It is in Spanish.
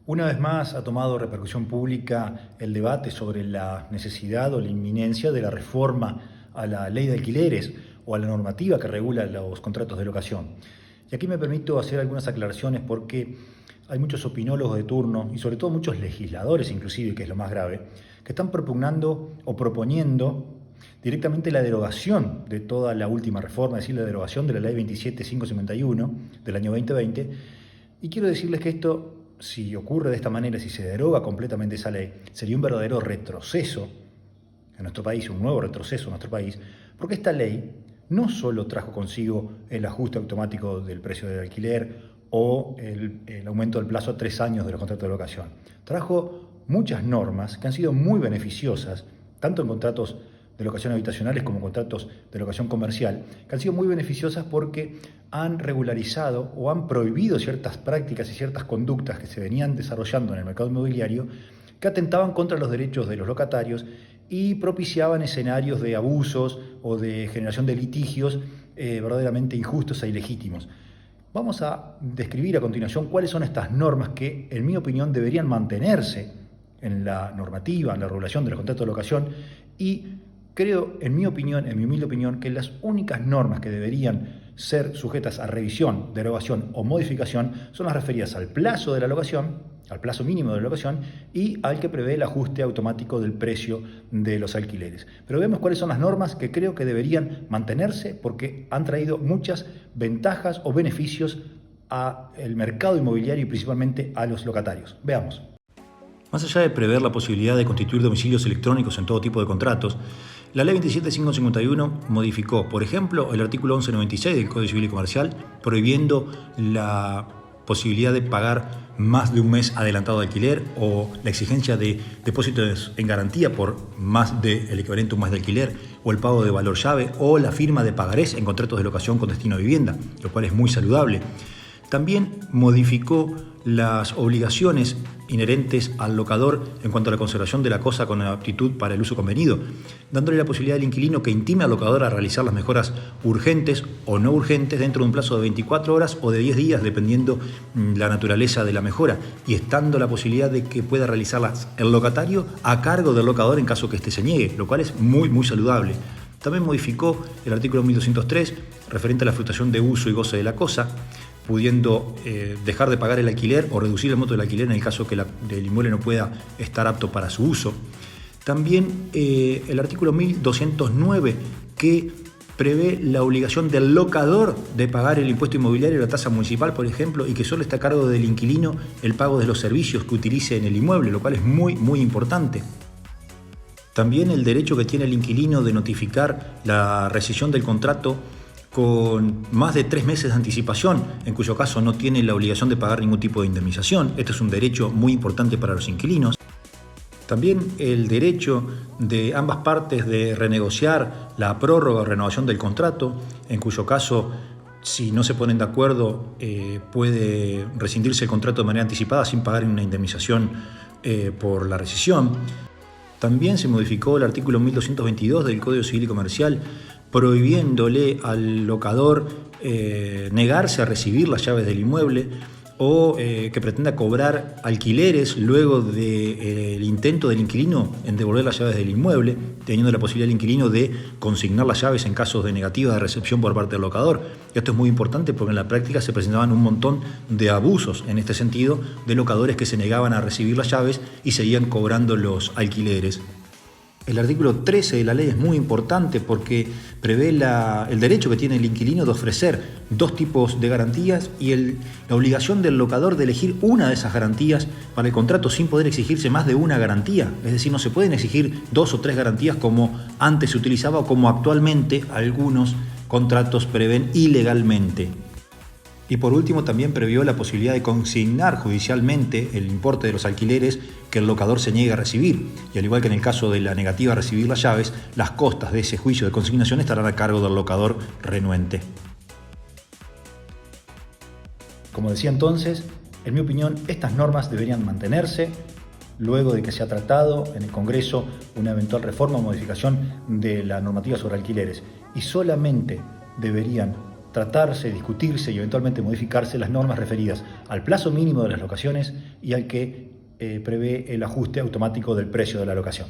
Una vez más ha tomado repercusión pública el debate sobre la necesidad o la inminencia de la reforma a la ley de alquileres o a la normativa que regula los contratos de locación. Y aquí me permito hacer algunas aclaraciones porque hay muchos opinólogos de turno y sobre todo muchos legisladores inclusive, que es lo más grave, que están propugnando o proponiendo directamente la derogación de toda la última reforma, es decir, la derogación de la ley 27551 del año 2020. Y quiero decirles que esto, si ocurre de esta manera, si se deroga completamente esa ley, sería un verdadero retroceso en nuestro país, un nuevo retroceso en nuestro país, porque esta ley no solo trajo consigo el ajuste automático del precio del alquiler o el aumento del plazo a 3 años de los contratos de locación, trajo muchas normas que han sido muy beneficiosas, tanto en contratos de locación habitacionales como contratos de locación comercial, que han sido muy beneficiosas porque han regularizado o han prohibido ciertas prácticas y ciertas conductas que se venían desarrollando en el mercado inmobiliario que atentaban contra los derechos de los locatarios y propiciaban escenarios de abusos o de generación de litigios verdaderamente injustos e ilegítimos. Vamos a describir a continuación cuáles son estas normas que, en mi opinión, deberían mantenerse en la normativa, en la regulación de los contratos de locación, y creo, en mi opinión, en mi humilde opinión, que las únicas normas que deberían ser sujetas a revisión, derogación o modificación son las referidas al plazo de la locación, al plazo mínimo de la locación y al que prevé el ajuste automático del precio de los alquileres. Pero vemos cuáles son las normas que creo que deberían mantenerse porque han traído muchas ventajas o beneficios al mercado inmobiliario y principalmente a los locatarios. Veamos. Más allá de prever la posibilidad de constituir domicilios electrónicos en todo tipo de contratos, la Ley 27551 modificó, por ejemplo, el artículo 1196 del Código Civil y Comercial, prohibiendo la posibilidad de pagar más de un mes adelantado de alquiler o la exigencia de depósitos en garantía por más del equivalente a un mes de alquiler o el pago de valor llave o la firma de pagarés en contratos de locación con destino a vivienda, lo cual es muy saludable. También modificó las obligaciones inherentes al locador en cuanto a la conservación de la cosa con aptitud para el uso convenido, dándole la posibilidad al inquilino que intime al locador a realizar las mejoras urgentes o no urgentes dentro de un plazo de 24 horas o de 10 días, dependiendo la naturaleza de la mejora, y estando la posibilidad de que pueda realizarlas el locatario a cargo del locador en caso que éste se niegue, lo cual es muy saludable. También modificó el artículo 1203 referente a la fluctuación de uso y goce de la cosa, pudiendo dejar de pagar el alquiler o reducir el monto del alquiler en el caso que el inmueble no pueda estar apto para su uso. También el artículo 1209 que prevé la obligación del locador de pagar el impuesto inmobiliario y la tasa municipal, por ejemplo, y que solo está a cargo del inquilino el pago de los servicios que utilice en el inmueble, lo cual es muy importante. También el derecho que tiene el inquilino de notificar la rescisión del contrato con más de 3 meses de anticipación, en cuyo caso no tiene la obligación de pagar ningún tipo de indemnización. Este es un derecho muy importante para los inquilinos. También el derecho de ambas partes de renegociar la prórroga o renovación del contrato, en cuyo caso, si no se ponen de acuerdo, puede rescindirse el contrato de manera anticipada sin pagar una indemnización por la rescisión. También se modificó el artículo 1222 del Código Civil y Comercial, prohibiéndole al locador negarse a recibir las llaves del inmueble o que pretenda cobrar alquileres luego del intento del inquilino en devolver las llaves del inmueble, teniendo la posibilidad del inquilino de consignar las llaves en casos de negativa de recepción por parte del locador. Esto es muy importante porque en la práctica se presentaban un montón de abusos en este sentido de locadores que se negaban a recibir las llaves y seguían cobrando los alquileres. El artículo 13 de la ley es muy importante porque prevé el derecho que tiene el inquilino de ofrecer 2 tipos de garantías y la obligación del locador de elegir una de esas garantías para el contrato sin poder exigirse más de una garantía. Es decir, no se pueden exigir 2 o 3 garantías como antes se utilizaba o como actualmente algunos contratos prevén ilegalmente. Y por último también previó la posibilidad de consignar judicialmente el importe de los alquileres que el locador se niegue a recibir. Y al igual que en el caso de la negativa a recibir las llaves, las costas de ese juicio de consignación estarán a cargo del locador renuente. Como decía entonces, en mi opinión, estas normas deberían mantenerse luego de que se ha tratado en el Congreso una eventual reforma o modificación de la normativa sobre alquileres y solamente deberían tratarse, discutirse y eventualmente modificarse las normas referidas al plazo mínimo de las locaciones y al que prevé el ajuste automático del precio de la locación.